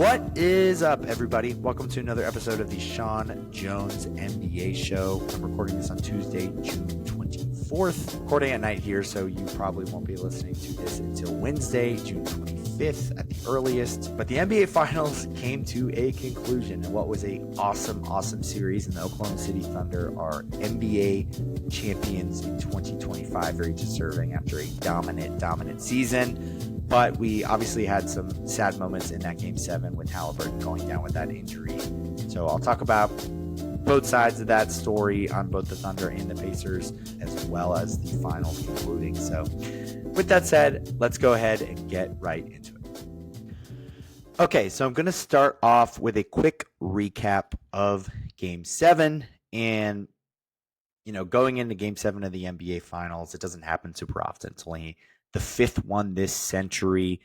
What is up, everybody? Welcome to another episode of the Sean Jones NBA Show. I'm recording this on Tuesday, June 24th. Recording at night here, so you probably won't be listening to this until Wednesday, June 25th at the earliest. But the NBA Finals came to a conclusion in what was a awesome series, and the Oklahoma City Thunder are NBA champions in 2025, very deserving after a dominant season. But we obviously had some sad moments in that Game 7 with Haliburton going down with that injury. So I'll talk about both sides of that story on both the Thunder and the Pacers, as well as the finals concluding. So with that said, let's go ahead and get right into it. Okay, so I'm going to start off with a quick recap of Game 7. And, going into Game 7 of the NBA Finals, it doesn't happen super often. It's only the fifth one this century,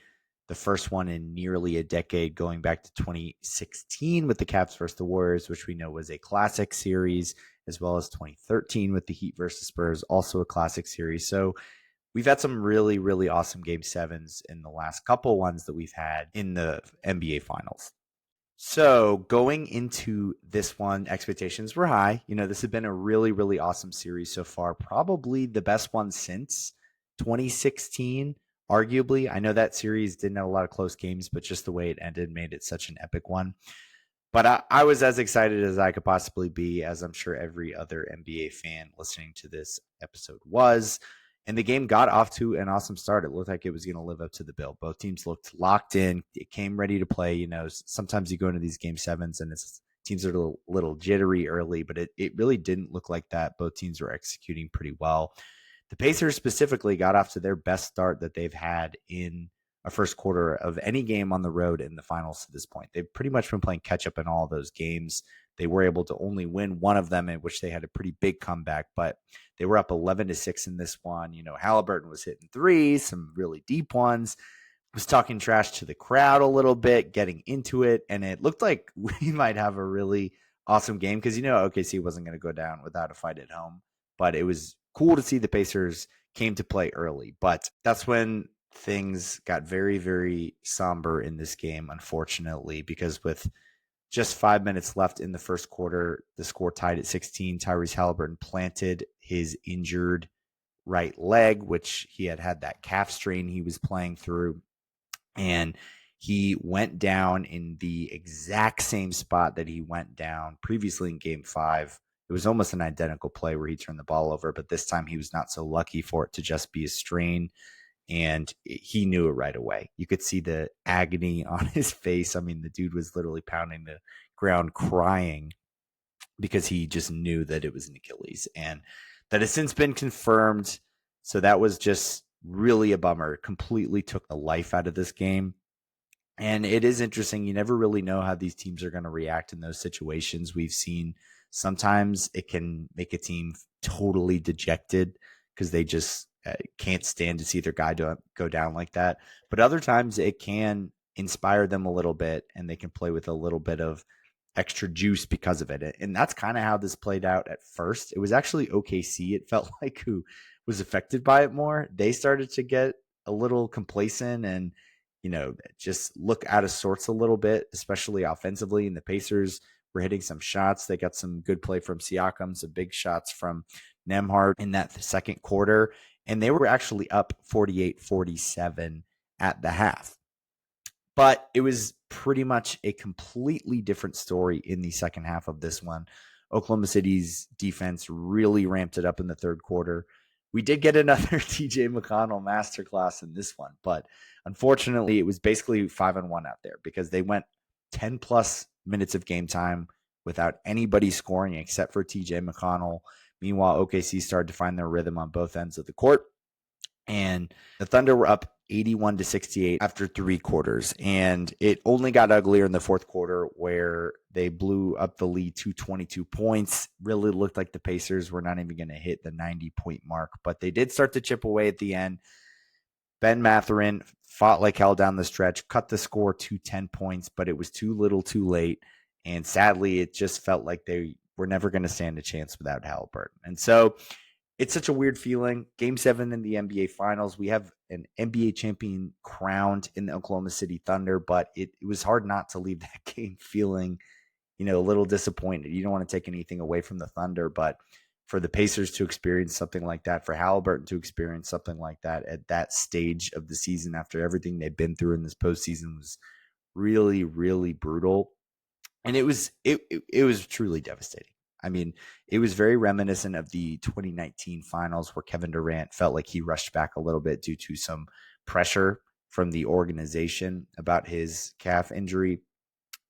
the first one in nearly a decade, going back to 2016 with the Cavs versus the Warriors, which we know was a classic series, as well as 2013 with the Heat versus Spurs, also a classic series. So we've had some really awesome Game 7s in the last couple ones that we've had in the NBA Finals. So going into this one, expectations were high. This had been a really awesome series so far, probably the best one since 2016, arguably. I know that series didn't have a lot of close games, but just the way it ended made it such an epic one. But I was as excited as I could possibly be, as I'm sure every other NBA fan listening to this episode was. And the game got off to an awesome start. It looked like it was going to live up to the bill. Both teams looked locked in. It came ready to play. Sometimes you go into these Game 7s and teams are a little jittery early, but it really didn't look like that. Both teams were executing pretty well. The Pacers specifically got off to their best start that they've had in a first quarter of any game on the road in the finals to this point. They've pretty much been playing catch up in all those games. They were able to only win one of them, in which they had a pretty big comeback, but they were up 11-6 in this one. Haliburton was hitting threes, some really deep ones, was talking trash to the crowd a little bit, getting into it, and it looked like we might have a really awesome game because, OKC wasn't going to go down without a fight at home, but it was cool to see the Pacers came to play early. But that's when things got very somber in this game, unfortunately, because with just 5 minutes left in the first quarter, the score tied at 16. Tyrese Haliburton planted his injured right leg, which he had that calf strain he was playing through. And he went down in the exact same spot that he went down previously in Game 5. It was almost an identical play where he turned the ball over, but this time he was not so lucky for it to just be a strain, and he knew it right away. You could see the agony on his face. I mean, the dude was literally pounding the ground crying because he just knew that it was an Achilles, and that has since been confirmed. So that was just really a bummer. It completely took the life out of this game. And it is interesting. You never really know how these teams are going to react in those situations. We've seen sometimes it can make a team totally dejected because they just can't stand to see their guy go down like that. But other times it can inspire them a little bit, and they can play with a little bit of extra juice because of it. And that's kind of how this played out at first. It was actually OKC, it felt like, who was affected by it more. They started to get a little complacent and, just look out of sorts a little bit, especially offensively. And the Pacers were hitting some shots. They got some good play from Siakam, some big shots from Nembhard in that second quarter. And they were actually up 48-47 at the half. But it was pretty much a completely different story in the second half of this one. Oklahoma City's defense really ramped it up in the third quarter. We did get another TJ McConnell masterclass in this one, but unfortunately it was basically 5-1 out there because they went 10 plus minutes of game time without anybody scoring except for TJ McConnell. Meanwhile, OKC started to find their rhythm on both ends of the court, and the Thunder were up 81-68 after three quarters. And it only got uglier in the fourth quarter where they blew up the lead to 22 points. Really looked like the Pacers were not even going to hit the 90-point mark, but they did start to chip away at the end. Ben Mathurin fought like hell down the stretch, cut the score to 10 points, but it was too little too late. And sadly, it just felt like they were never going to stand a chance without Haliburton. And so It's such a weird feeling. Game 7 in the NBA Finals. We have an NBA champion crowned in the Oklahoma City Thunder, but it was hard not to leave that game feeling, a little disappointed. You don't want to take anything away from the Thunder, but for the Pacers to experience something like that, for Haliburton to experience something like that at that stage of the season after everything they've been through in this postseason was really, really brutal. And it was truly devastating. I mean, it was very reminiscent of the 2019 finals where Kevin Durant felt like he rushed back a little bit due to some pressure from the organization about his calf injury.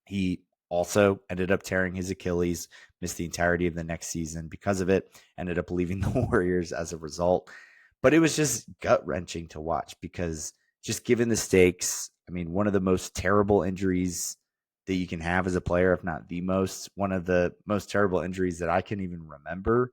He also ended up tearing his Achilles, missed the entirety of the next season because of it, ended up leaving the Warriors as a result. But it was just gut wrenching to watch because just given the stakes, I mean, one of the most terrible injuries that you can have as a player, if not the most, one of the most terrible injuries that I can even remember.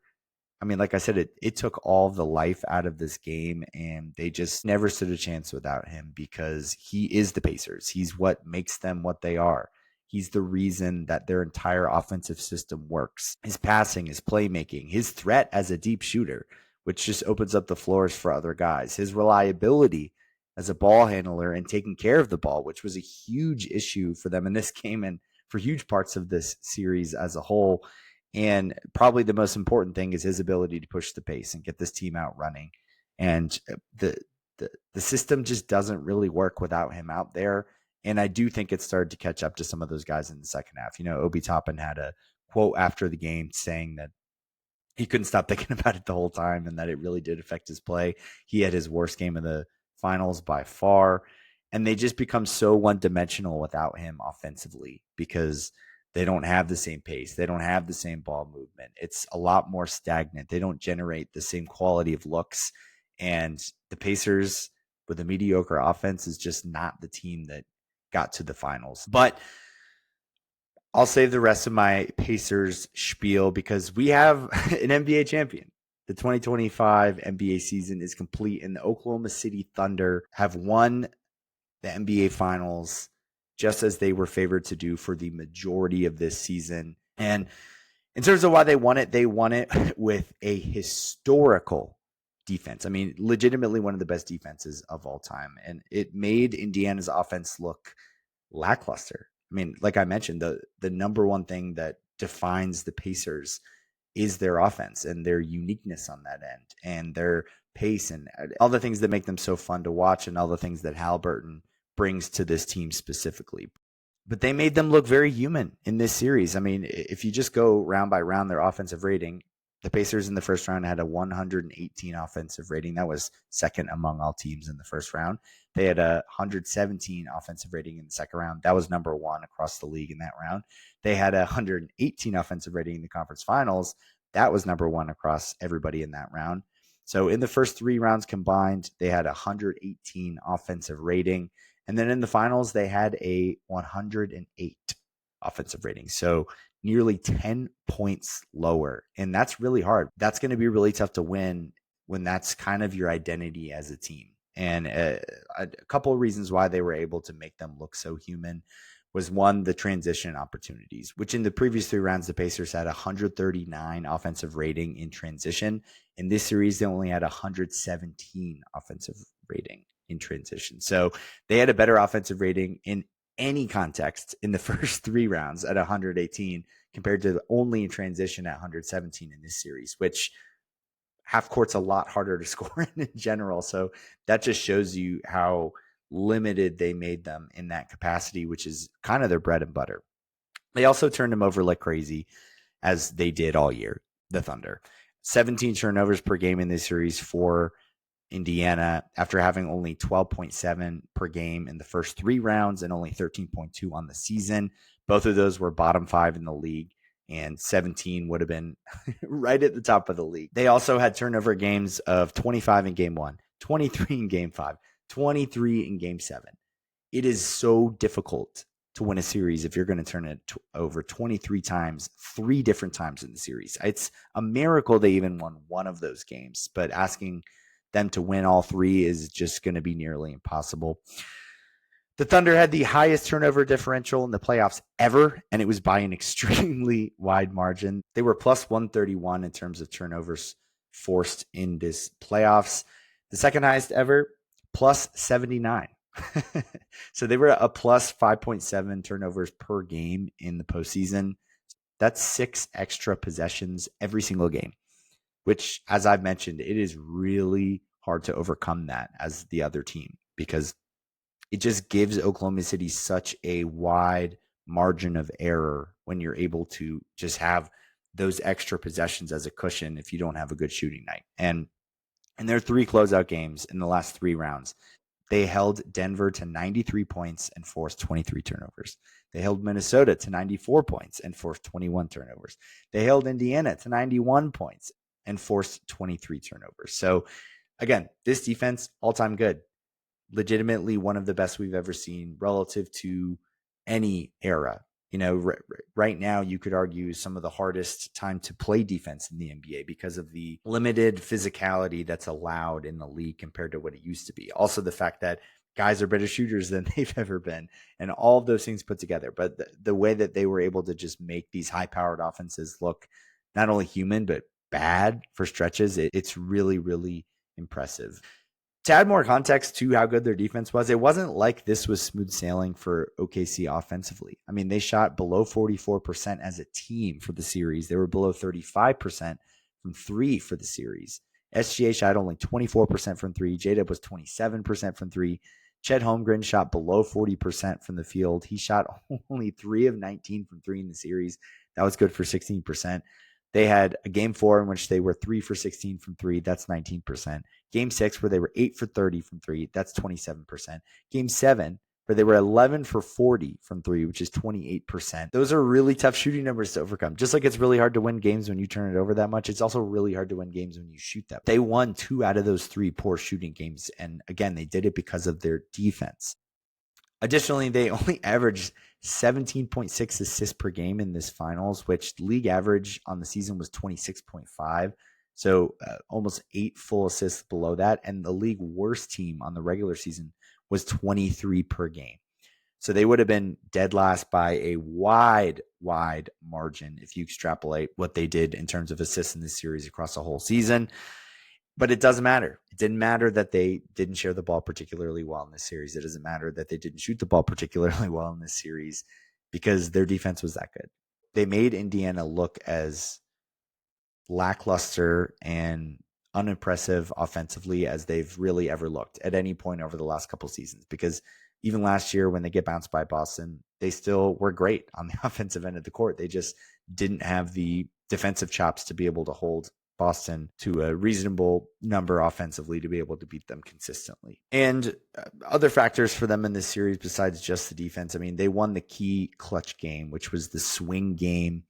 I mean, like I said, it took all the life out of this game, and they just never stood a chance without him because he is the Pacers. He's what makes them what they are. He's the reason that their entire offensive system works. His passing, his playmaking, his threat as a deep shooter, which just opens up the floors for other guys. His reliability as a ball handler and taking care of the ball, which was a huge issue for them in this game and for huge parts of this series as a whole. And probably the most important thing is his ability to push the pace and get this team out running. And the system just doesn't really work without him out there. And I do think it started to catch up to some of those guys in the second half. Obi Toppin had a quote after the game saying that he couldn't stop thinking about it the whole time and that it really did affect his play. He had his worst game of the finals by far. And they just become so one dimensional without him offensively because they don't have the same pace. They don't have the same ball movement. It's a lot more stagnant. They don't generate the same quality of looks. And the Pacers with a mediocre offense is just not the team that got to the finals. But I'll save the rest of my Pacers spiel because we have an NBA champion. The 2025 NBA season is complete, and the Oklahoma City Thunder have won the NBA Finals just as they were favored to do for the majority of this season. And in terms of why they won it with a historical defense. I mean, legitimately one of the best defenses of all time. And it made Indiana's offense look lackluster. I mean, like I mentioned, the number one thing that defines the Pacers is their offense and their uniqueness on that end and their pace and all the things that make them so fun to watch and all the things that Haliburton brings to this team specifically. But they made them look very human in this series. I mean, if you just go round by round, their offensive rating, the Pacers in the first round had a 118 offensive rating. That was second among all teams in the first round. They had a 117 offensive rating in the second round. That was number one across the league in that round. They had a 118 offensive rating in the conference finals. That was number one across everybody in that round. So in the first three rounds combined, they had a 118 offensive rating. And then in the finals, they had a 108 offensive rating. So nearly 10 points lower. And that's really hard. That's going to be really tough to win when that's kind of your identity as a team. And a couple of reasons why they were able to make them look so human was one, the transition opportunities, which in the previous three rounds, the Pacers had 139 offensive rating in transition. In this series, they only had 117 offensive rating in transition. So they had a better offensive rating in any context in the first three rounds at 118 compared to only in transition at 117 in this series, which half court's a lot harder to score in general. So that just shows you how limited they made them in that capacity, which is kind of their bread and butter. They also turned them over like crazy, as they did all year, the Thunder. 17 turnovers per game in this series for Indiana after having only 12.7 per game in the first three rounds and only 13.2 on the season. Both of those were bottom five in the league, and 17 would have been right at the top of the league. They also had turnover games of 25 in game one, 23 in game five, 23 in game seven. It is so difficult to win a series if you're going to turn it over 23 times, 3 different times in the series. It's a miracle they even won one of those games, but asking them to win all 3 is just going to be nearly impossible. The Thunder had the highest turnover differential in the playoffs ever, and it was by an extremely wide margin. They were plus 131 in terms of turnovers forced in this playoffs. The second highest ever, plus 79. So they were a plus 5.7 turnovers per game in the postseason. That's 6 extra possessions every single game, which, as I've mentioned, it is really hard to overcome that as the other team, because it just gives Oklahoma City such a wide margin of error when you're able to just have those extra possessions as a cushion if you don't have a good shooting night. And in their 3 closeout games in the last 3 rounds, they held Denver to 93 points and forced 23 turnovers. They held Minnesota to 94 points and forced 21 turnovers. They held Indiana to 91 points and forced 23 turnovers. So again, this defense, all-time good. Legitimately one of the best we've ever seen relative to any era. Right now you could argue some of the hardest time to play defense in the NBA because of the limited physicality that's allowed in the league compared to what it used to be. Also the fact that guys are better shooters than they've ever been, and all of those things put together. But the way that they were able to just make these high-powered offenses look not only human but bad for stretches, it's really, really impressive. To add more context to how good their defense was, it wasn't like this was smooth sailing for OKC offensively. I mean, they shot below 44% as a team for the series. They were below 35% from 3 for the series. SGA shot only 24% from 3. J-Dub was 27% from 3. Chet Holmgren shot below 40% from the field. He shot only 3 of 19 from 3 in the series. That was good for 16%. They had a game 4 in which they were 3 for 16 from 3. That's 19%. Game 6 where they were 8 for 30 from 3. That's 27%. Game 7 where they were 11 for 40 from 3, which is 28%. Those are really tough shooting numbers to overcome. Just like it's really hard to win games when you turn it over that much, it's also really hard to win games when you shoot that. They won 2 out of those 3 poor shooting games. And again, they did it because of their defense. Additionally, they only averaged 17.6 assists per game in this finals, which league average on the season was 26.5. So almost 8 full assists below that. And the league worst team on the regular season was 23 per game. So they would have been dead last by a wide margin if you extrapolate what they did in terms of assists in this series across the whole season. But it doesn't matter. It didn't matter that they didn't share the ball particularly well in this series. It doesn't matter that they didn't shoot the ball particularly well in this series because their defense was that good. They made Indiana look as lackluster and unimpressive offensively as they've really ever looked at any point over the last couple seasons, because even last year when they get bounced by Boston, they still were great on the offensive end of the court. They just didn't have the defensive chops to be able to hold Boston to a reasonable number offensively to be able to beat them consistently. And other factors for them in this series besides just the defense, I mean, they won the key clutch game, which was the swing game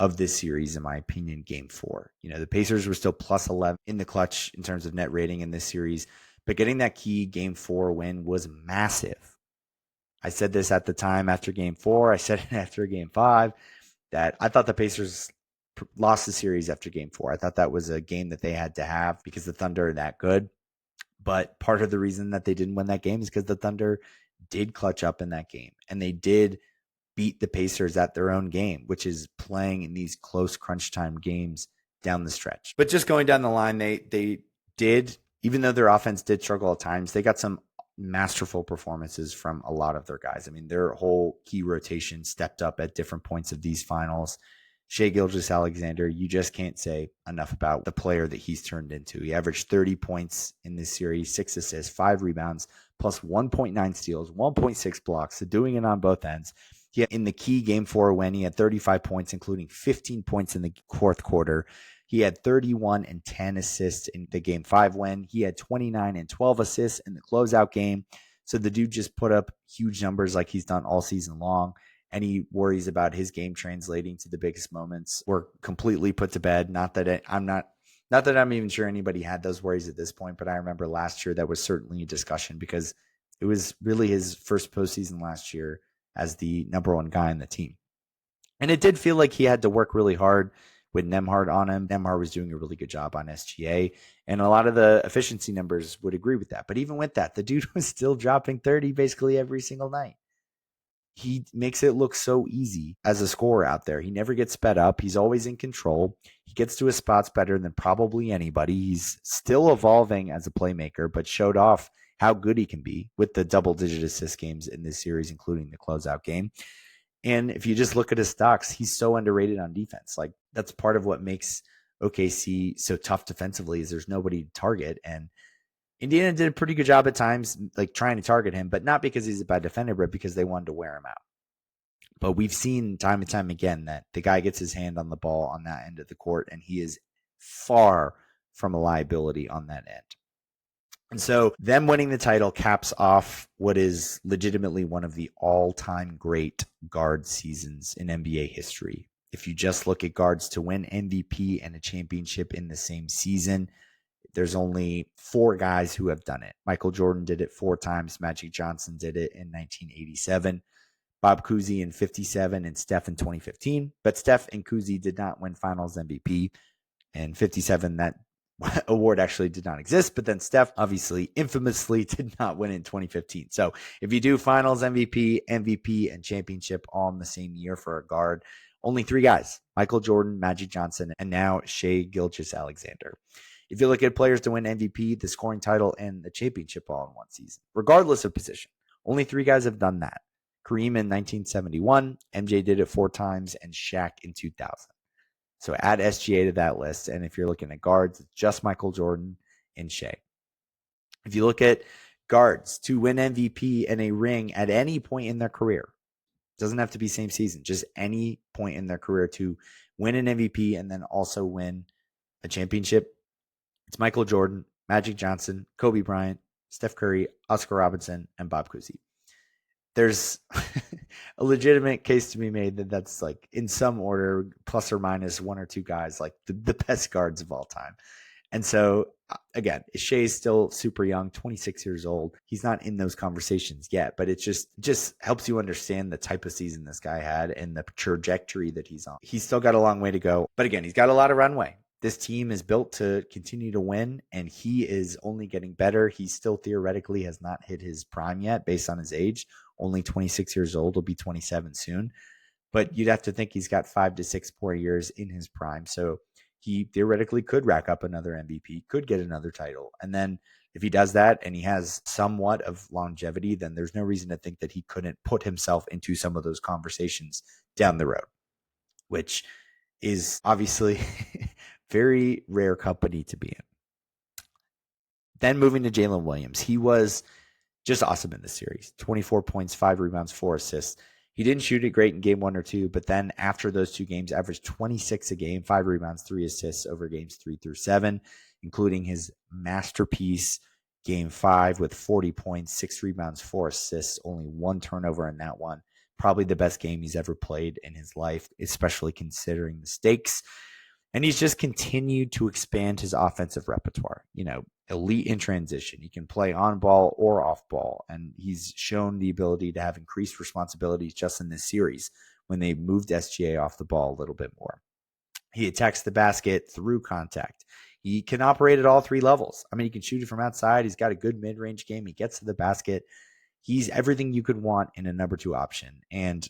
of this series, in my opinion, game 4. The Pacers were still plus 11 in the clutch in terms of net rating in this series, but getting that key game 4 win was massive. I said this at the time after game 4. I said it after game 5 that I thought the Pacers lost the series after game 4. I thought that was a game that they had to have because the Thunder are that good. But part of the reason that they didn't win that game is because the Thunder did clutch up in that game, and they did beat the Pacers at their own game, which is playing in these close crunch time games down the stretch. But just going down the line, they did, even though their offense did struggle at times, they got some masterful performances from a lot of their guys. I mean, their whole key rotation stepped up at different points of these finals. Shai Gilgeous-Alexander, you just can't say enough about the player that he's turned into. He averaged 30 points in this series, 6 assists, 5 rebounds, plus 1.9 steals, 1.6 blocks, so doing it on both ends. In the key game 4 win, he had 35 points, including 15 points in the fourth quarter. He had 31 and 10 assists in the game 5 win. He had 29 and 12 assists in the closeout game. So the dude just put up huge numbers like he's done all season long. Any worries about his game translating to the biggest moments were completely put to bed. Not that I'm even sure anybody had those worries at this point, but I remember last year that was certainly a discussion because it was really his first postseason last year as the number 1 guy on the team. And it did feel like he had to work really hard with Nembhard on him. Nembhard was doing a really good job on SGA, and a lot of the efficiency numbers would agree with that. But even with that, the dude was still dropping 30 basically every single night. he makes it look so easy as a scorer out there. He never gets sped up. He's always in control. He gets to his spots better than probably anybody. He's still evolving as a playmaker, but showed off how good he can be with the double-digit assist games in this series, including the closeout game. And if you just look at his stocks, he's so underrated on defense. Like, that's part of what makes OKC so tough defensively, is there's nobody to target. And Indiana did a pretty good job at times, like trying to target him, but not because he's a bad defender, but because they wanted to wear him out. But we've seen time and time again that the guy gets his hand on the ball on that end of the court, and he is far from a liability on that end. And so them winning the title caps off what is legitimately one of the all-time great guard seasons in NBA history. If you just look at guards to win MVP and a championship in the same season, there's only 4 guys who have done it. Michael Jordan did it 4 times. Magic Johnson did it in 1987. Bob Cousy in 57 and Steph in 2015. But Steph and Cousy did not win Finals MVP. In 57, that award actually did not exist. But then Steph obviously infamously did not win in 2015. So if you do Finals MVP, MVP, and championship all in the same year for a guard, only 3 guys: Michael Jordan, Magic Johnson, and now Shai Gilgeous-Alexander. If you look at players to win MVP, the scoring title, and the championship all in one season, regardless of position, only 3 guys have done that. Kareem in 1971, MJ did it 4 times, and Shaq in 2000. So add SGA to that list, and if you're looking at guards, it's just Michael Jordan and Shai. If you look at guards to win MVP and a ring at any point in their career, doesn't have to be same season, just any point in their career to win an MVP and then also win a championship, it's Michael Jordan, Magic Johnson, Kobe Bryant, Steph Curry, Oscar Robertson, and Bob Cousy. There's a legitimate case to be made that that's, like, in some order, plus or minus 1 or 2 guys, like the best guards of all time. And so, again, Shai's still super young, 26 years old. He's not in those conversations yet, but it just helps you understand the type of season this guy had and the trajectory that he's on. He's still got a long way to go, but again, he's got a lot of runway. This team is built to continue to win, and he is only getting better. He still theoretically has not hit his prime yet based on his age. Only 26 years old, will be 27 soon. But you'd have to think he's got 5 to 6 more years in his prime. So he theoretically could rack up another MVP, could get another title. And then if he does that and he has somewhat of longevity, then there's no reason to think that he couldn't put himself into some of those conversations down the road, which is obviously very rare company to be in. Then moving to Jalen Williams. He was just awesome in this series. 24 points, 5 rebounds, 4 assists. He didn't shoot it great in game 1 or 2, but then after those 2 games, averaged 26 a game, 5 rebounds, 3 assists over games 3 through 7, including his masterpiece game 5 with 40 points, 6 rebounds, 4 assists, only 1 turnover in that one. Probably the best game he's ever played in his life, especially considering the stakes. And he's just continued to expand his offensive repertoire. Elite in transition. He can play on ball or off ball. And he's shown the ability to have increased responsibilities just in this series when they moved SGA off the ball a little bit more. He attacks the basket through contact. He can operate at all 3 levels. I mean, he can shoot it from outside. He's got a good mid-range game. He gets to the basket. He's everything you could want in a number 2 option. And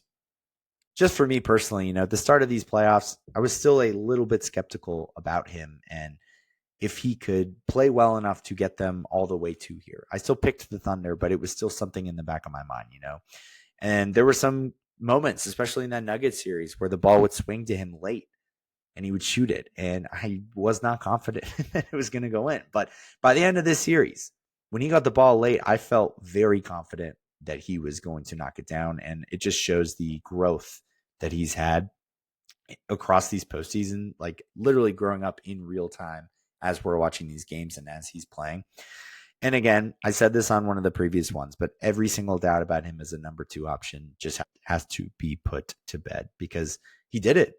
just for me personally, at the start of these playoffs, I was still a little bit skeptical about him and if he could play well enough to get them all the way to here. I still picked the Thunder, but it was still something in the back of my mind, And there were some moments, especially in that Nuggets series, where the ball would swing to him late and he would shoot it. And I was not confident that it was going to go in. But by the end of this series, when he got the ball late, I felt very confident that he was going to knock it down. And it just shows the growth that he's had across these postseason, like literally growing up in real time as we're watching these games and as he's playing. And again, I said this on one of the previous ones, but every single doubt about him as a number 2 option just has to be put to bed because he did it.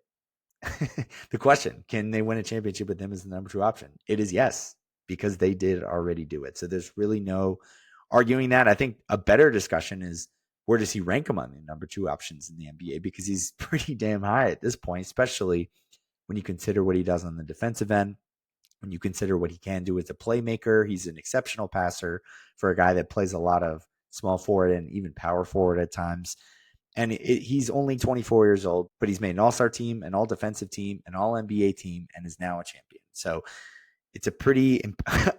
The question, can they win a championship with him as the number 2 option? It is yes, because they did already do it. So there's really no arguing that. I think a better discussion is, where does he rank among the number 2 options in the NBA? Because he's pretty damn high at this point, especially when you consider what he does on the defensive end. When you consider what he can do as a playmaker, he's an exceptional passer for a guy that plays a lot of small forward and even power forward at times. And he's only 24 years old, but he's made an all-star team, an all-defensive team, an all-NBA team, and is now a champion. So it's a pretty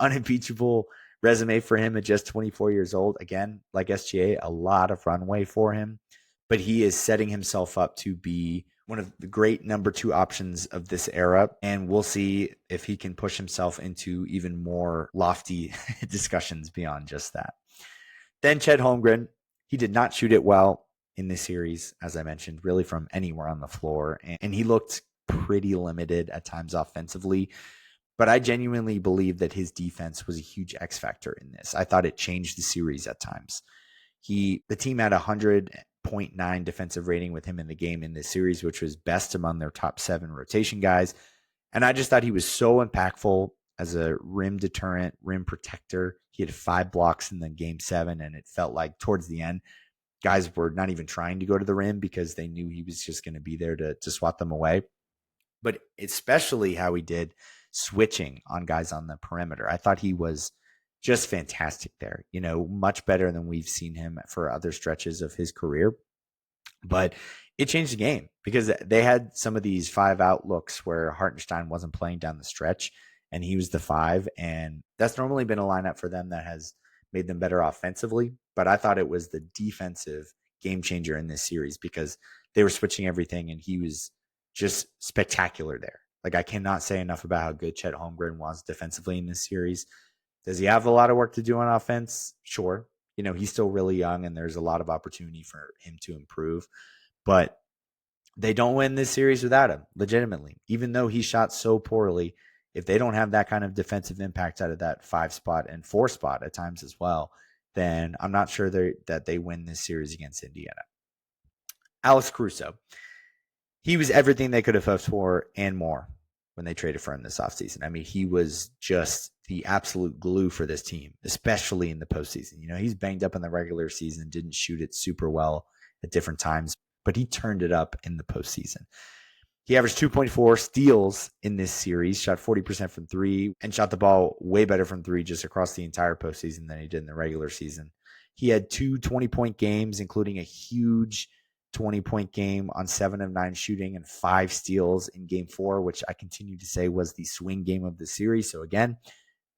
unimpeachable resume for him at just 24 years old. Again, like SGA, a lot of runway for him, but he is setting himself up to be one of the great number 2 options of this era. And we'll see if he can push himself into even more lofty discussions beyond just that. Then Chet Holmgren, he did not shoot it well in this series, as I mentioned, really from anywhere on the floor. And he looked pretty limited at times offensively. But I genuinely believe that his defense was a huge X factor in this. I thought it changed the series at times. The team had 100.9 defensive rating with him in the game in this series, which was best among their top 7 rotation guys. And I just thought he was so impactful as a rim deterrent, rim protector. He had 5 blocks in the game 7, and it felt like towards the end, guys were not even trying to go to the rim because they knew he was just going to be there to swat them away. But especially how he did switching on guys on the perimeter. I thought he was just fantastic there, much better than we've seen him for other stretches of his career. But it changed the game because they had some of these 5-out looks where Hartenstein wasn't playing down the stretch and he was the 5. And that's normally been a lineup for them that has made them better offensively. But I thought it was the defensive game changer in this series because they were switching everything and he was just spectacular there. Like, I cannot say enough about how good Chet Holmgren was defensively in this series. Does he have a lot of work to do on offense? Sure. He's still really young and there's a lot of opportunity for him to improve. But they don't win this series without him, legitimately. Even though he shot so poorly, if they don't have that kind of defensive impact out of that 5 spot and 4 spot at times as well, then I'm not sure that they win this series against Indiana. Alex Caruso. He was everything they could have hoped for and more when they traded for him this offseason. I mean, he was just the absolute glue for this team, especially in the postseason. He's banged up in the regular season, didn't shoot it super well at different times, but he turned it up in the postseason. He averaged 2.4 steals in this series, shot 40% from 3, and shot the ball way better from 3 just across the entire postseason than he did in the regular season. He had 2 20-point games, including a huge 20-point game on 7 of 9 shooting and 5 steals in game 4, which I continue to say was the swing game of the series. So again,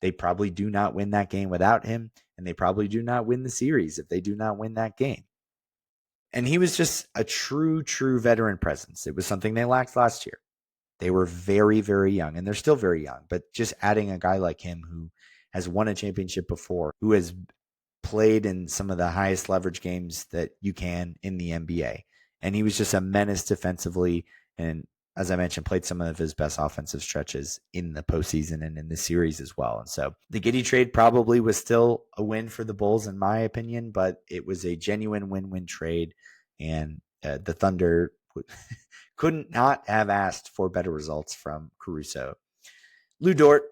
they probably do not win that game without him, and they probably do not win the series if they do not win that game. And he was just a true veteran presence. It was something they lacked last year. They were very, very young, and they're still very young, but just adding a guy like him who has won a championship before, who has played in some of the highest leverage games that you can in the NBA. And he was just a menace defensively. And as I mentioned, played some of his best offensive stretches in the postseason and in the series as well. And so the Giddey trade probably was still a win for the Bulls, in my opinion, but it was a genuine win-win trade. And the Thunder couldn't not have asked for better results from Caruso. Lou Dort,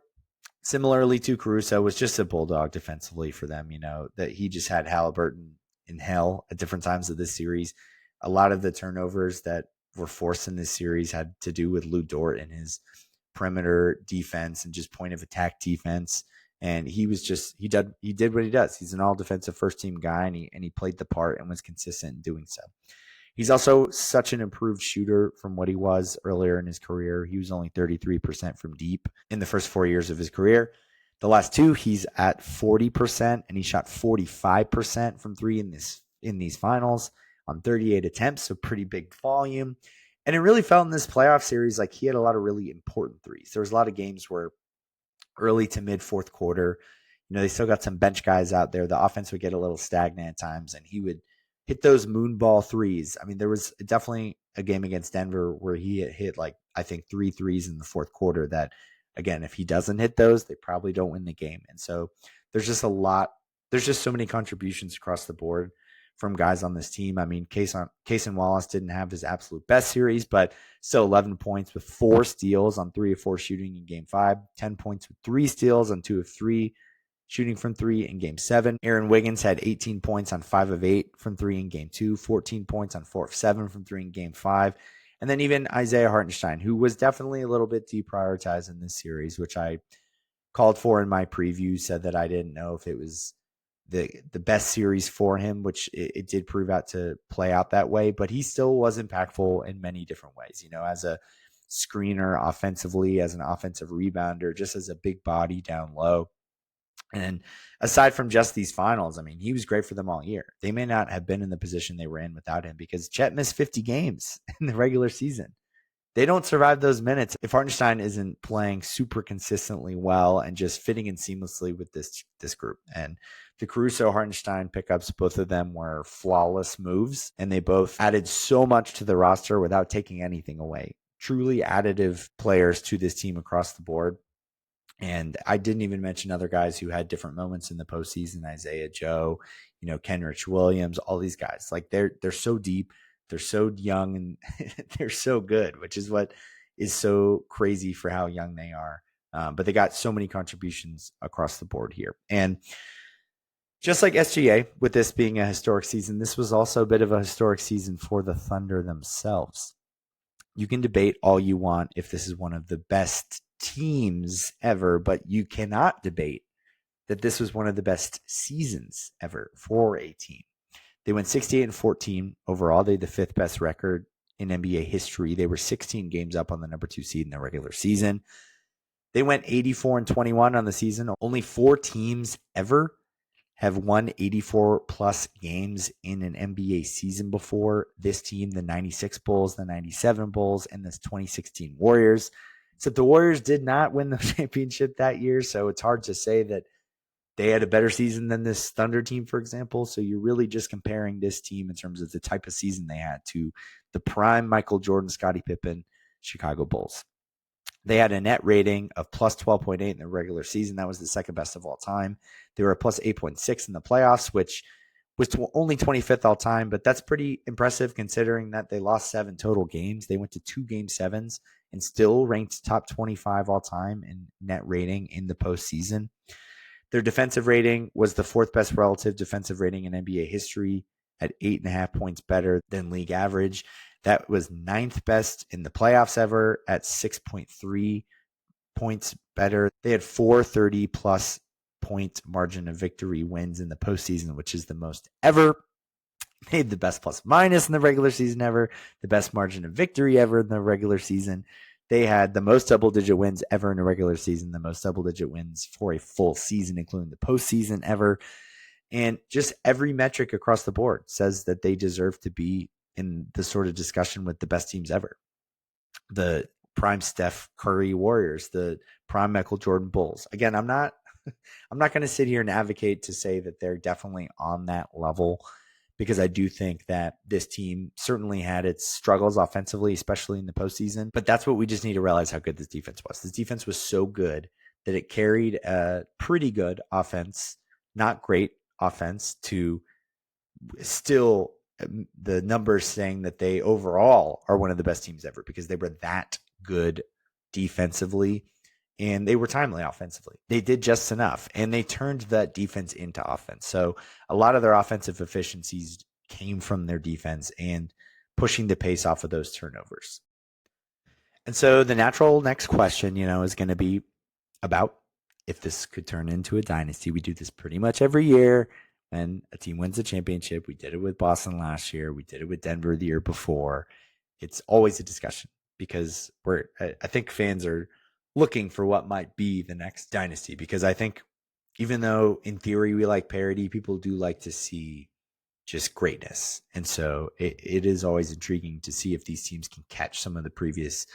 similarly to Caruso, was just a bulldog defensively for them. That he just had Haliburton in hell at different times of this series. A lot of the turnovers that were forced in this series had to do with Lou Dort and his perimeter defense and just point of attack defense. And he did what he does. He's an all defensive first team guy, and he played the part and was consistent in doing so. He's also such an improved shooter from what he was earlier in his career. He was only 33% from deep in the first 4 years of his career. The last 2, he's at 40%, and he shot 45% from 3 in these finals on 38 attempts, so pretty big volume. And it really felt in this playoff series like he had a lot of really important threes. There was a lot of games where early to mid fourth quarter, they still got some bench guys out there. The offense would get a little stagnant at times, and he would hit those moonball threes. I mean, there was definitely a game against Denver where he hit I think 3 threes in the fourth quarter that, again, if he doesn't hit those, they probably don't win the game. And so there's just so many contributions across the board from guys on this team. I mean, Cason Wallace didn't have his absolute best series, but still 11 points with 4 steals on 3 of 4 shooting in game 5, 10 points with 3 steals on 2 of 3 shooting from 3 in game 7. Aaron Wiggins had 18 points on 5 of 8 from 3 in game 2, 14 points on 4 of 7 from 3 in game 5. And then even Isaiah Hartenstein, who was definitely a little bit deprioritized in this series, which I called for in my preview, said that I didn't know if it was the best series for him, which it did prove out to play out that way, but he still was impactful in many different ways, as a screener offensively, as an offensive rebounder, just as a big body down low. And aside from just these finals, I mean, he was great for them all year. They may not have been in the position they were in without him because Chet missed 50 games in the regular season. They don't survive those minutes if Hartenstein isn't playing super consistently well and just fitting in seamlessly with this group. And the Caruso-Hartenstein pickups, both of them were flawless moves, and they both added so much to the roster without taking anything away. Truly additive players to this team across the board. And I didn't even mention other guys who had different moments in the postseason: Isaiah Joe, Kenrich Williams, all these guys. Like they're so deep. They're so young and they're so good, which is what is so crazy for how young they are. But they got so many contributions across the board here. And just like SGA, with this being a historic season, this was also a bit of a historic season for the Thunder themselves. You can debate all you want if this is one of the best teams ever, but you cannot debate that this was one of the best seasons ever for a team. They went 68-14 overall. They had the 5th best record in NBA history. They were 16 games up on the number 2 seed in the regular season. They went 84-21 on the season. Only 4 teams ever have won 84 plus games in an NBA season before. This team, the 96 Bulls, the 97 Bulls, and the 2016 Warriors. Except the Warriors did not win the championship that year, so it's hard to say that they had a better season than this Thunder team, for example. So you're really just comparing this team in terms of the type of season they had to the prime Michael Jordan, Scottie Pippen, Chicago Bulls. They had a net rating of plus 12.8 in the regular season. That was the second best of all time. They were a plus 8.6 in the playoffs, which was only 25th all time, but that's pretty impressive considering that they lost 7 total games. They went to 2 game 7s and still ranked top 25 all time in net rating in the postseason. Their defensive rating was the 4th best relative defensive rating in NBA history at 8.5 points better than league average. That was 9th best in the playoffs ever at 6.3 points better. They had 4 30-plus point margin of victory wins in the postseason, which is the most ever. They had the best plus minus in the regular season ever, the best margin of victory ever in the regular season. They had the most double-digit wins ever in a regular season, the most double-digit wins for a full season, including the postseason ever. And just every metric across the board says that they deserve to be in the sort of discussion with the best teams ever. The prime Steph Curry Warriors, the prime Michael Jordan Bulls. Again, I'm not going to sit here and advocate to say that they're definitely on that level, because I do think that this team certainly had its struggles offensively, especially in the postseason. But that's what we just need to realize, how good this defense was. This defense was so good that it carried a pretty good offense, not great offense, to still the numbers saying that they overall are one of the best teams ever, because they were that good defensively and they were timely offensively. They did just enough, and they turned that defense into offense. So a lot of their offensive efficiencies came from their defense and pushing the pace off of those turnovers. And so the natural next question, is going to be about if this could turn into a dynasty. We do this pretty much every year when a team wins a championship. We did it with Boston last year. We did it with Denver the year before. It's always a discussion because I think fans are looking for what might be the next dynasty, because I think even though in theory we like parity, people do like to see just greatness. And so it is always intriguing to see if these teams can catch some of the previous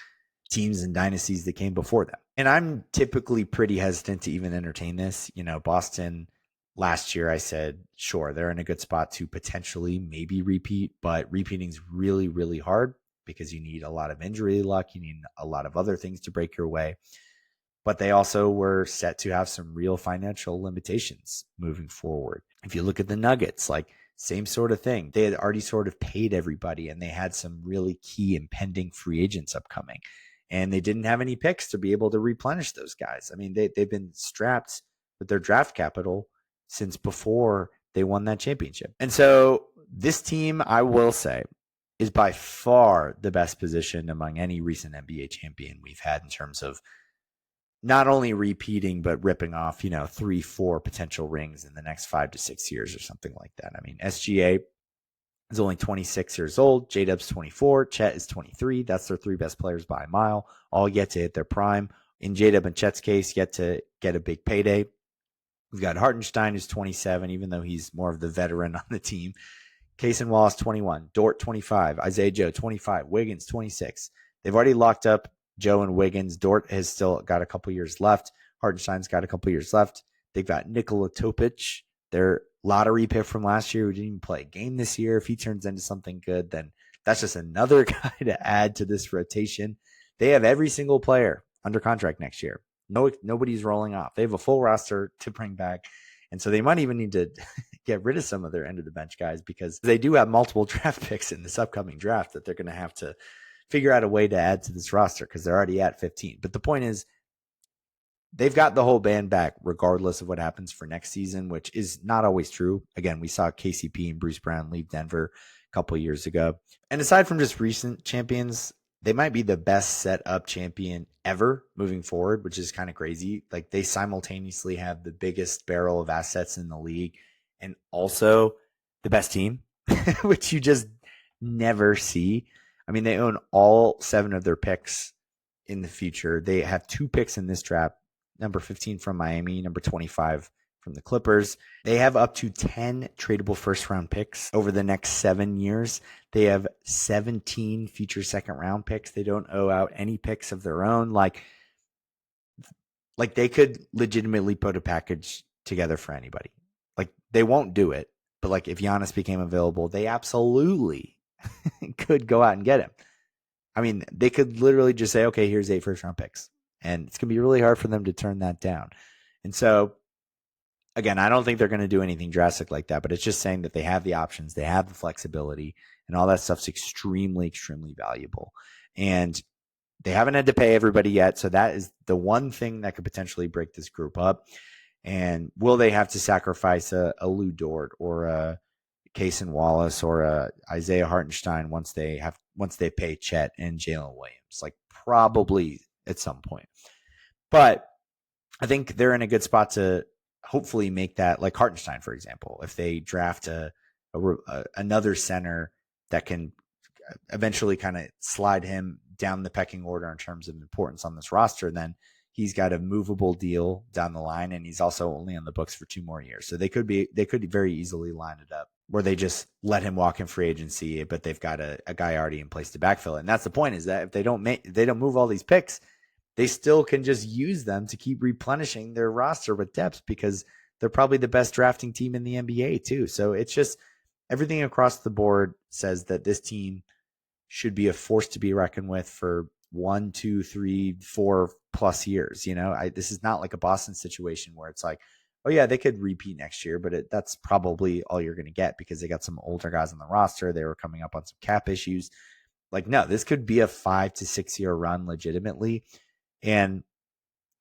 teams and dynasties that came before them. And I'm typically pretty hesitant to even entertain this. Boston last year, I said, sure, they're in a good spot to potentially maybe repeat, but repeating is really, really hard because you need a lot of injury luck. You need a lot of other things to break your way. But they also were set to have some real financial limitations moving forward. If you look at the Nuggets, same sort of thing. They had already sort of paid everybody, and they had some really key impending free agents upcoming. And they didn't have any picks to be able to replenish those guys. I mean, they've been strapped with their draft capital since before they won that championship. And so this team, I will say, is by far the best positioned among any recent NBA champion we've had in terms of not only repeating, but ripping off, 3-4 potential rings in the next 5 to 6 years or something like that. I mean, SGA is only 26 years old. J-Dub's 24. Chet is 23. That's their three best players by a mile, all yet to hit their prime. In J-Dub and Chet's case, yet to get a big payday. We've got Hartenstein, who's 27, even though he's more of the veteran on the team. Case and Wallace, 21. Dort, 25. Isaiah Joe, 25. Wiggins, 26. They've already locked up Joe and Wiggins. Dort has still got a couple years left. Hartenstein's got a couple years left. They've got Nikola Topic, their lottery pick from last year, who didn't even play a game this year. If he turns into something good, then that's just another guy to add to this rotation. They have every single player under contract next year. Nobody's rolling off. They have a full roster to bring back. And so they might even need to get rid of some of their end of the bench guys, because they do have multiple draft picks in this upcoming draft that they're going to have to figure out a way to add to this roster, because they're already at 15. But the point is, they've got the whole band back regardless of what happens for next season, which is not always true. Again, we saw KCP and Bruce Brown leave Denver a couple of years ago. And aside from just recent champions, they might be the best set up champion ever moving forward, which is kind of crazy. Like, they simultaneously have the biggest barrel of assets in the league and also the best team, which you just never see. I mean, they own all 7 of their picks in the future. They have 2 picks in this draft, number 15 from Miami, number 25 from the Clippers. They have up to 10 tradable first-round picks over the next 7 years. They have 17 future second-round picks. They don't owe out any picks of their own. Like they could legitimately put a package together for anybody. Like, they won't do it, but like, if Giannis became available, they absolutely could go out and get him. I mean, they could literally just say, okay, here's 8 first-round picks. And it's going to be really hard for them to turn that down. And so, again, I don't think they're going to do anything drastic like that, but it's just saying that they have the options, they have the flexibility, and all that stuff's extremely, extremely valuable. And they haven't had to pay everybody yet, so that is the one thing that could potentially break this group up. And will they have to sacrifice a Lou Dort or a Cason Wallace or a Isaiah Hartenstein once they pay Chet and Jalen Williams? Like, probably at some point. But I think they're in a good spot to hopefully make that, like Hartenstein, for example. If they draft another center that can eventually kind of slide him down the pecking order in terms of importance on this roster, then he's got a movable deal down the line, and he's also only on the books for 2 more years. So they could very easily line it up where they just let him walk in free agency, but they've got a guy already in place to backfill it. And that's the point, is that if they don't move all these picks, they still can just use them to keep replenishing their roster with depth, because they're probably the best drafting team in the NBA too. So it's just, everything across the board says that this team should be a force to be reckoned with for 1, 2, 3, 4 plus years. This is not like a Boston situation where it's like, oh yeah, they could repeat next year, but that's probably all you're going to get, because they got some older guys on the roster. They were coming up on some cap issues. Like, no, this could be a 5 to 6 year run legitimately. And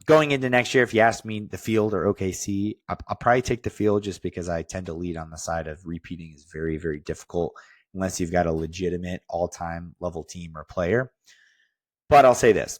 going into next year, if you ask me, the field or OKC, I'll probably take the field, just because I tend to lead on the side of repeating is very, very difficult unless you've got a legitimate all-time level team or player. But I'll say this.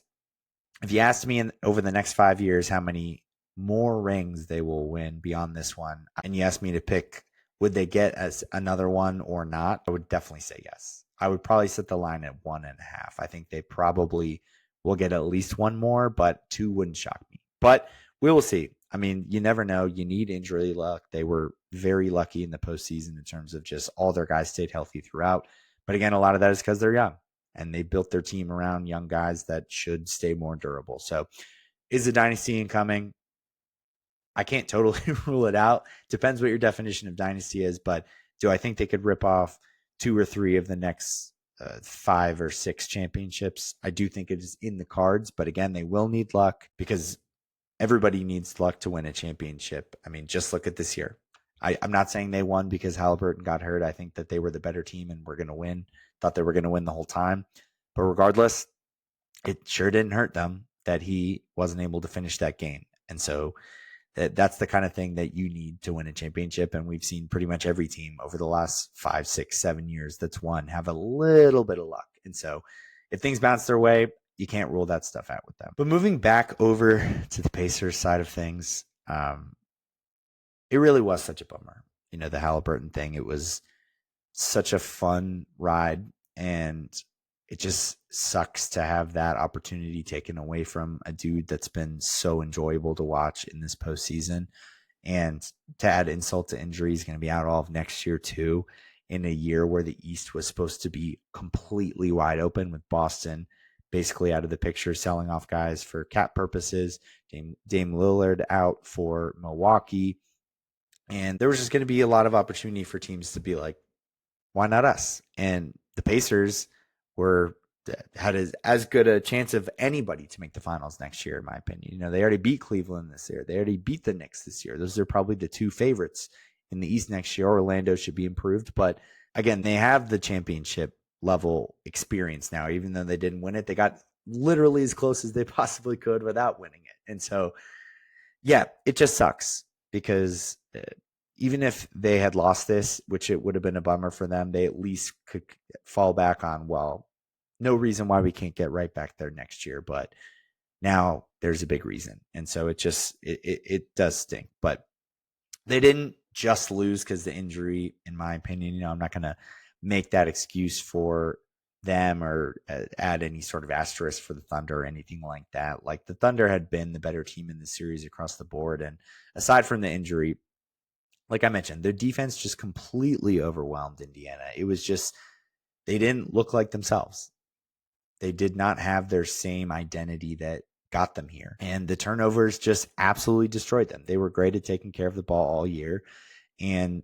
If you asked me over the next 5 years how many more rings they will win beyond this one, and you asked me to pick, would they get as another one or not, I would definitely say yes. I would probably set the line at 1.5. I think they probably will get at least 1 more, but 2 wouldn't shock me. But we will see. I mean, you never know. You need injury luck. They were very lucky in the postseason in terms of just all their guys stayed healthy throughout. But again, a lot of that is because they're young, and they built their team around young guys that should stay more durable. So is the dynasty incoming? I can't totally rule it out. Depends what your definition of dynasty is. But do I think they could rip off 2 or 3 of the next 5 or 6 championships? I do think it is in the cards, but again, they will need luck, because everybody needs luck to win a championship. I mean, just look at this year. I'm not saying they won because Haliburton got hurt. I think that they were the better team and were going to win. Thought they were going to win the whole time. But regardless, it sure didn't hurt them that he wasn't able to finish that game. And so that's the kind of thing that you need to win a championship. And we've seen pretty much every team over the last 5, 6, 7 years that's won have a little bit of luck. And so if things bounce their way, you can't rule that stuff out with them. But moving back over to the Pacers side of things, it really was such a bummer. The Haliburton thing, it was such a fun ride, and it just sucks to have that opportunity taken away from a dude that's been so enjoyable to watch in this postseason. And to add insult to injury, he's going to be out all of next year too, in a year where the East was supposed to be completely wide open, with Boston basically out of the picture, selling off guys for cap purposes, Dame Lillard out for Milwaukee. And there was just going to be a lot of opportunity for teams to be like, why not us? And the Pacers had as good a chance of anybody to make the finals next year, in my opinion. They already beat Cleveland this year. They already beat the Knicks this year. Those are probably the two favorites in the East next year. Orlando should be improved. But again, they have the championship level experience now. Even though they didn't win it, they got literally as close as they possibly could without winning it. And so, yeah, it just sucks because even if they had lost this, which it would have been a bummer for them, they at least could fall back on, well, no reason why we can't get right back there next year. But now there's a big reason. And so it does stink. But they didn't just lose because the injury, in my opinion. I'm not going to make that excuse for them or add any sort of asterisk for the Thunder or anything like that. Like, the Thunder had been the better team in the series across the board. And aside from the injury, like I mentioned, their defense just completely overwhelmed Indiana. It was just, they didn't look like themselves. They did not have their same identity that got them here. And the turnovers just absolutely destroyed them. They were great at taking care of the ball all year. And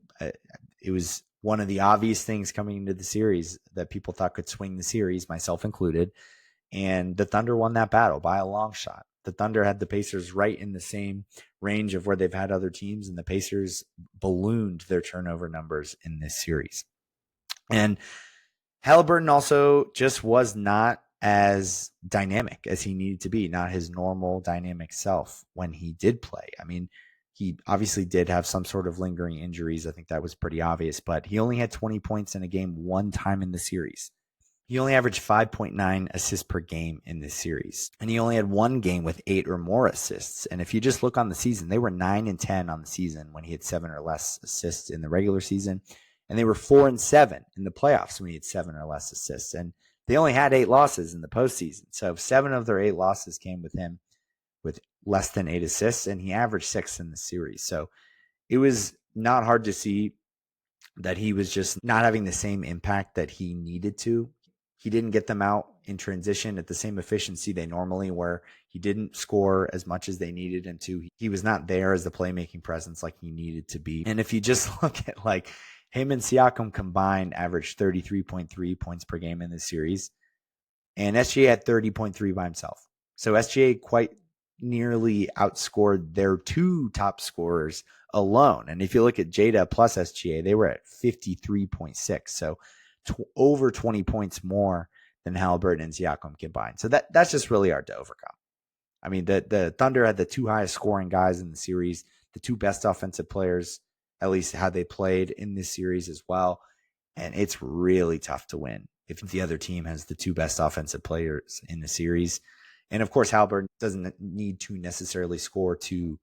it was one of the obvious things coming into the series that people thought could swing the series, myself included. And the Thunder won that battle by a long shot. The Thunder had the Pacers right in the same range of where they've had other teams, and the Pacers ballooned their turnover numbers in this series. And Haliburton also just was not as dynamic as he needed to be, not his normal dynamic self when he did play. I mean, he obviously did have some sort of lingering injuries. I think that was pretty obvious, but he only had 20 points in a game one time in the series. He only averaged 5.9 assists per game in this series. And he only had one game with 8 or more assists. And if you just look on the season, they were 9-10 on the season when he had 7 or less assists in the regular season. And they were 4-7 in the playoffs when he had 7 or less assists. And they only had 8 losses in the postseason. So 7 of their 8 losses came with him with less than 8 assists, and he averaged 6 in the series. So it was not hard to see that he was just not having the same impact that he needed to. He didn't get them out in transition at the same efficiency they normally were. He didn't score as much as they needed him to. He was not there as the playmaking presence like he needed to be. And if you just look at, like, him and Siakam combined averaged 33.3 points per game in this series, and SGA had 30.3 by himself. So SGA quite nearly outscored their 2 top scorers alone. And if you look at Jada plus SGA, they were at 53.6. So over 20 points more than Halliburton and Siakam combined. So that's just really hard to overcome. I mean, the Thunder had the 2 highest scoring guys in the series, the 2 best offensive players, at least how they played in this series as well. And it's really tough to win if the other team has the 2 best offensive players in the series. And of course, Halliburton doesn't need to necessarily score to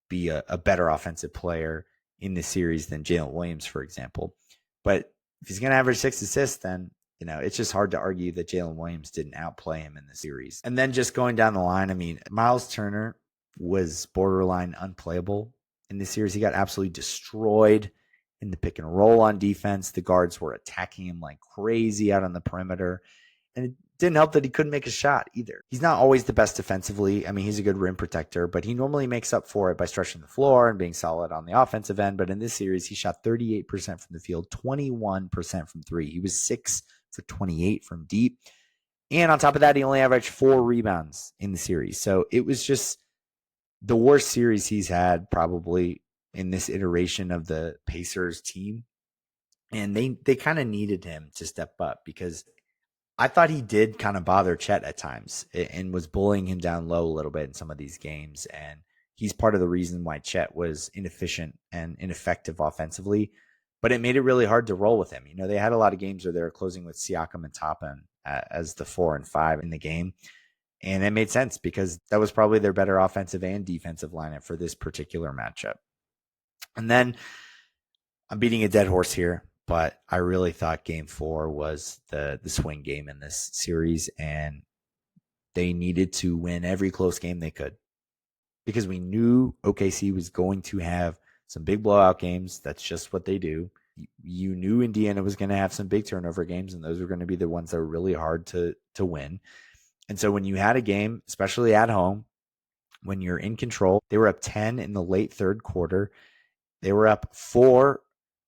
be a better offensive player in the series than Jalen Williams, for example. But if he's going to average 6 assists, then, it's just hard to argue that Jalen Williams didn't outplay him in the series. And then just going down the line, I mean, Miles Turner was borderline unplayable in this series. He got absolutely destroyed in the pick and roll on defense. The guards were attacking him like crazy out on the perimeter. And it didn't help that he couldn't make a shot either. He's not always the best defensively. I mean, he's a good rim protector, but he normally makes up for it by stretching the floor and being solid on the offensive end. But in this series, he shot 38% from the field, 21% from 3. He was 6 for 28 from deep. And on top of that, he only averaged 4 rebounds in the series. So it was just the worst series he's had probably in this iteration of the Pacers team. And they kind of needed him to step up, because I thought he did kind of bother Chet at times and was bullying him down low a little bit in some of these games. And he's part of the reason why Chet was inefficient and ineffective offensively. But it made it really hard to roll with him. They had a lot of games where they were closing with Siakam and Toppin as the 4 and 5 in the game. And it made sense because that was probably their better offensive and defensive lineup for this particular matchup. And then I'm beating a dead horse here, but I really thought game 4 was the swing game in this series, and they needed to win every close game they could because we knew OKC was going to have some big blowout games. That's just what they do. You knew Indiana was going to have some big turnover games, and those were going to be the ones that were really hard to win. And so when you had a game, especially at home, when you're in control, they were up 10 in the late third quarter. They were up 4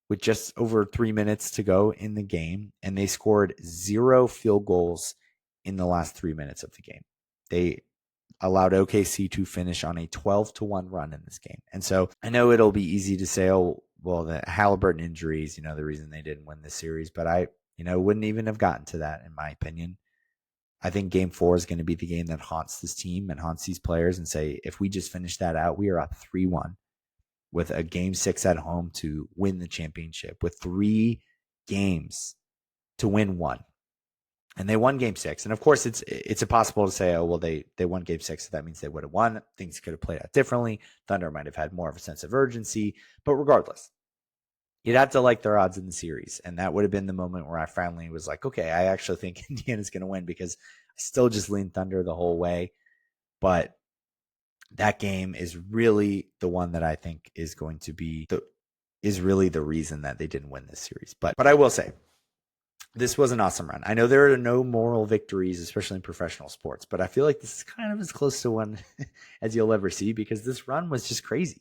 with just over 3 minutes to go in the game, and they scored 0 field goals in the last 3 minutes of the game. They allowed OKC to finish on a 12-1 run in this game. And so I know it'll be easy to say, oh, well, the Haliburton injuries, the reason they didn't win this series, but I, wouldn't even have gotten to that in my opinion. I think game 4 is going to be the game that haunts this team and haunts these players and say, if we just finish that out, we are up 3-1 with a game 6 at home to win the championship, with 3 games to win 1. And they won game 6. And of course, it's impossible to say, oh, well, they won game 6, so that means they would have won. Things could have played out differently. Thunder might have had more of a sense of urgency. But regardless, you'd have to like their odds in the series. And that would have been the moment where I finally was like, okay, I actually think Indiana's going to win, because I still just leaned Thunder the whole way. But that game is really the one that I think is going to be is really the reason that they didn't win this series. But I will say, this was an awesome run. I know there are no moral victories, especially in professional sports, but I feel like this is kind of as close to one as you'll ever see, because this run was just crazy.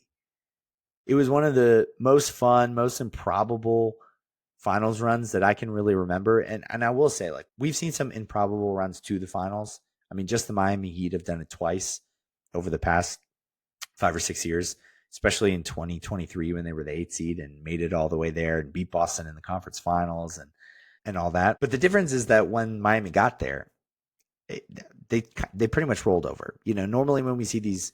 It was one of the most fun, most improbable finals runs that I can really remember. And I will say, like, we've seen some improbable runs to the finals. I mean, just the Miami Heat have done it twice over the past 5 or 6 years, especially in 2023 when they were the 8th seed and made it all the way there and beat Boston in the conference finals and all that. But the difference is that when Miami got there, they pretty much rolled over. Normally when we see these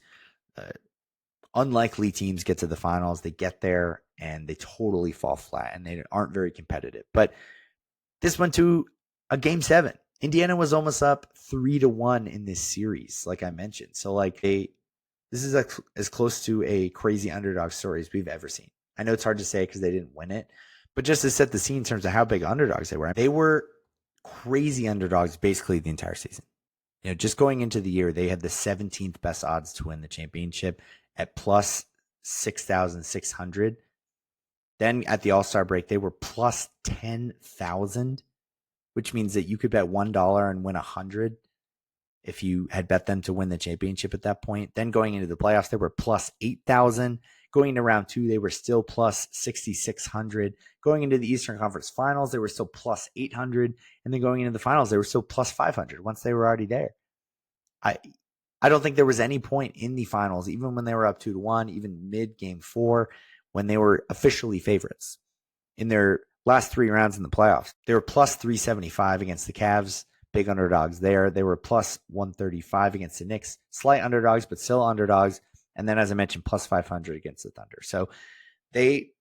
unlikely teams get to the finals, they get there and they totally fall flat and they aren't very competitive. But this went to a game 7. Indiana was almost up 3-1 in this series, like I mentioned. So this is as close to a crazy underdog story as we've ever seen. I know it's hard to say because they didn't win it, but just to set the scene in terms of how big underdogs they were crazy underdogs basically the entire season. Just going into the year, they had the 17th best odds to win the championship at plus 6,600. Then at the All-Star break, they were plus 10,000, which means that you could bet $1 and win 100 if you had bet them to win the championship at that point. Then going into the playoffs, they were plus 8,000. Going into round 2, they were still plus 6,600. Going into the Eastern Conference Finals, they were still plus 800. And then going into the finals, they were still plus 500 once they were already there. I don't think there was any point in the finals, even when they were up 2-1, even mid game 4, when they were officially favorites. In their last 3 rounds in the playoffs, they were plus 375 against the Cavs, big underdogs there. They were plus 135 against the Knicks, slight underdogs, but still underdogs. And then, as I mentioned, plus 500 against the Thunder. So they,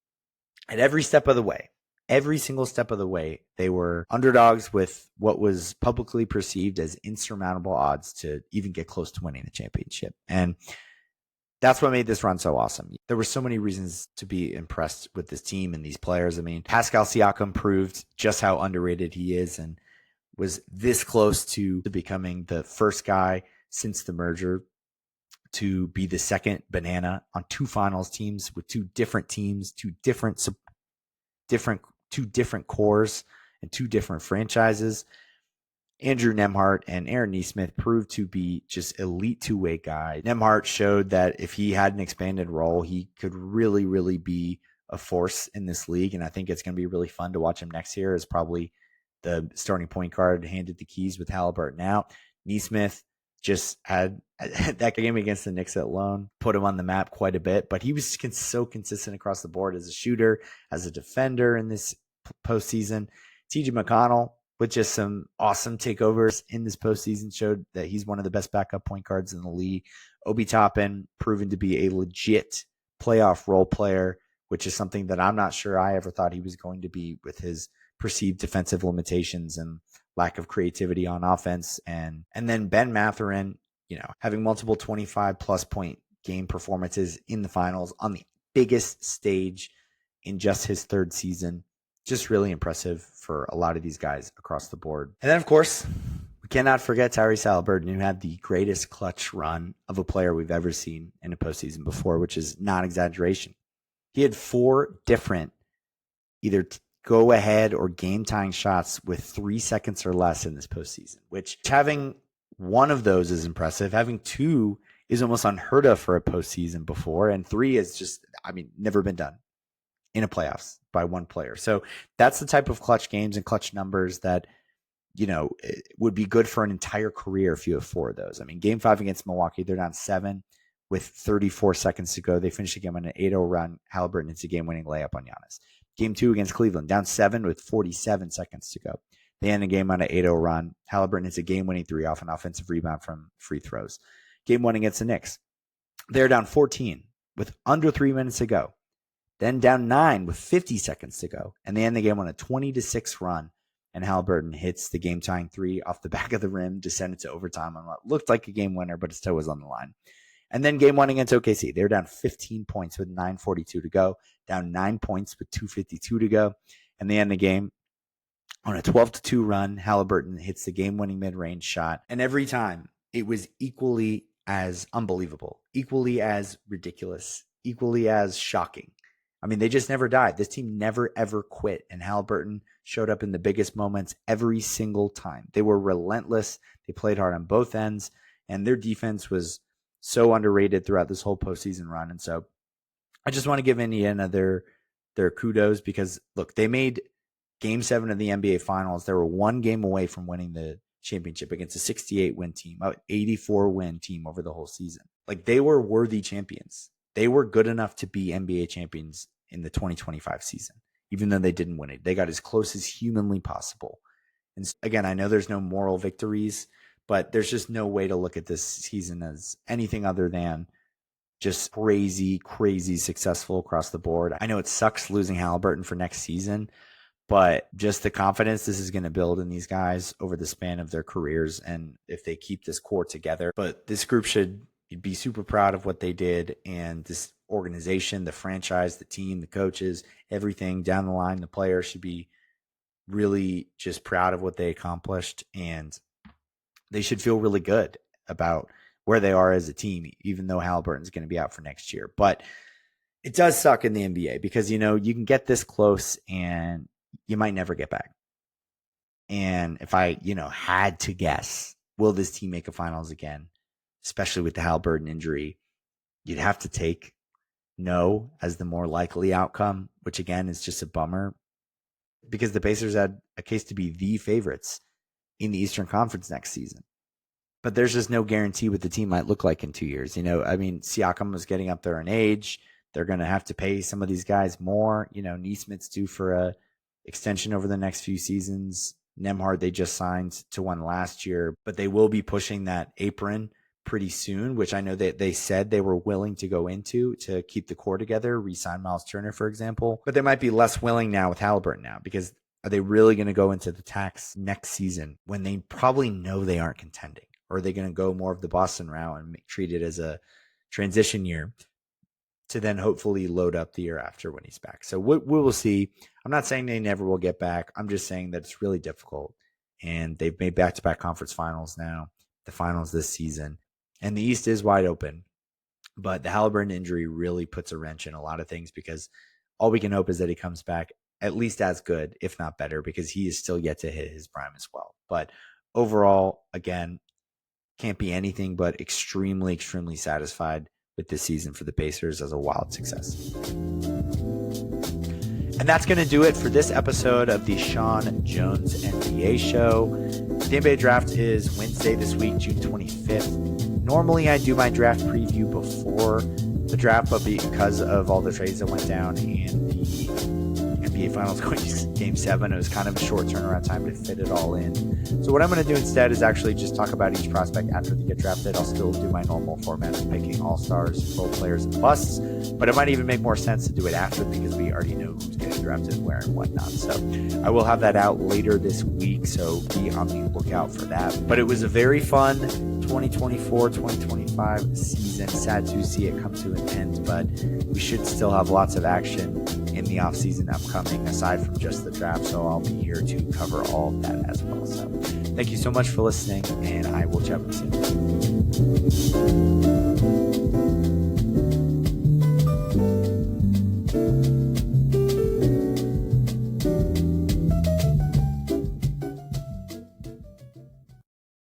at every step of the way, every single step of the way, they were underdogs with what was publicly perceived as insurmountable odds to even get close to winning the championship. And that's what made this run so awesome. There were so many reasons to be impressed with this team and these players. I mean, Pascal Siakam proved just how underrated he is and was this close to becoming the first guy since the merger to be the second banana on 2 finals teams with 2 different teams, 2 different cores and 2 different franchises. Andrew Nembhard and Aaron Nesmith proved to be just elite 2-way guy. Nembhard showed that if he had an expanded role, he could really, really be a force in this league. And I think it's going to be really fun to watch him next year as probably the starting point guard, handed the keys with Haliburton out. Nesmith just had that game against the Knicks alone, put him on the map quite a bit, but he was so consistent across the board as a shooter, as a defender in this postseason. TJ McConnell, with just some awesome takeovers in this postseason, showed that he's one of the best backup point guards in the league. Obi Toppin, proven to be a legit playoff role player, which is something that I'm not sure I ever thought he was going to be with his perceived defensive limitations and lack of creativity on offense. And then Ben Mathurin, having multiple 25-plus point game performances in the finals on the biggest stage in just his third season. Just really impressive for a lot of these guys across the board. And then, of course, we cannot forget Tyrese Haliburton, who had the greatest clutch run of a player we've ever seen in a postseason before, which is not exaggeration. He had 4 different either go-ahead or game-tying shots with 3 seconds or less in this postseason, which having one of those is impressive. Having 2 is almost unheard of for a postseason before, and 3 is just, never been done in a playoffs by one player. So that's the type of clutch games and clutch numbers that, it would be good for an entire career if you have 4 of those. Game 5 against Milwaukee, they're down 7 with 34 seconds to go. They finished the game on an 8-0 run. Halliburton hits a game-winning layup on Giannis. Game 2 against Cleveland, down 7 with 47 seconds to go. They end the game on an 8-0 run. Halliburton hits a game-winning 3 off an offensive rebound from free throws. Game 1 against the Knicks, they're down 14 with under 3 minutes to go. Then down 9 with 50 seconds to go. And they end the game on a 20-6 run. And Haliburton hits the game-tying 3 off the back of the rim to send it to overtime on what looked like a game winner, but his toe was on the line. And then game 1 against OKC, they're down 15 points with 9:42 to go, down 9 points with 2:52 to go. And they end the game on a 12-2 run. Haliburton hits the game-winning mid-range shot. And every time it was equally as unbelievable, equally as ridiculous, equally as shocking. They just never died. This team never, ever quit. And Haliburton showed up in the biggest moments every single time. They were relentless. They played hard on both ends. And their defense was so underrated throughout this whole postseason run. And so I just want to give Indiana their kudos because, look, they made Game 7 of the NBA Finals. They were 1 game away from winning the championship against a 68-win team, an 84-win team over the whole season. They were worthy champions. They were good enough to be NBA champions in the 2025 season, even though they didn't win it. They got as close as humanly possible. And again, I know there's no moral victories, but there's just no way to look at this season as anything other than just crazy, crazy successful across the board. I know it sucks losing Haliburton for next season, but just the confidence this is going to build in these guys over the span of their careers, and if they keep this core together. But this group should be super proud of what they did, and this organization, the franchise, the team, the coaches, everything down the line, the players should be really just proud of what they accomplished, and they should feel really good about where they are as a team, even though Haliburton's going to be out for next year. But it does suck in the NBA because, you can get this close and you might never get back. And if I, had to guess, will this team make a finals again, especially with the Haliburton injury, you'd have to take no as the more likely outcome, which again is just a bummer because the Pacers had a case to be the favorites in the Eastern Conference next season. But there's just no guarantee what the team might look like in 2 years. Siakam was getting up there in age. They're going to have to pay some of these guys more. Neesmith's due for a extension over the next few seasons. Nembhard, they just signed to one last year, but they will be pushing that apron pretty soon, which I know that they said they were willing to go into to keep the core together, re-sign Miles Turner, for example. But they might be less willing now with Haliburton now, because are they really going to go into the tax next season when they probably know they aren't contending? Or are they going to go more of the Boston route and treat it as a transition year to then hopefully load up the year after when he's back? So we will see. I'm not saying they never will get back. I'm just saying that it's really difficult. And they've made back-to-back conference finals now, the finals this season. And the East is wide open. But the Haliburton injury really puts a wrench in a lot of things, because all we can hope is that he comes back at least as good, if not better, because he is still yet to hit his prime as well. But overall, again, can't be anything but extremely, extremely satisfied with this season for the Pacers as a wild success. And that's going to do it for this episode of the Sean Jones NBA Show. The NBA draft is Wednesday this week, June 25th. Normally, I do my draft preview before the draft, but because of all the trades that went down and the NBA Finals going to Game 7. It was kind of a short turnaround time to fit it all in. So what I'm going to do instead is actually just talk about each prospect after they get drafted. I'll still do my normal format of picking all-stars, role players, and busts, but it might even make more sense to do it after because we already know who's getting drafted, where, and whatnot. So I will have that out later this week, so be on the lookout for that. But it was a very fun 2024-2025 season. Sad to see it come to an end, but we should still have lots of action in the offseason upcoming aside from just the draft, so I'll be here to cover all of that as well. So thank you so much for listening, and I will chat with you soon.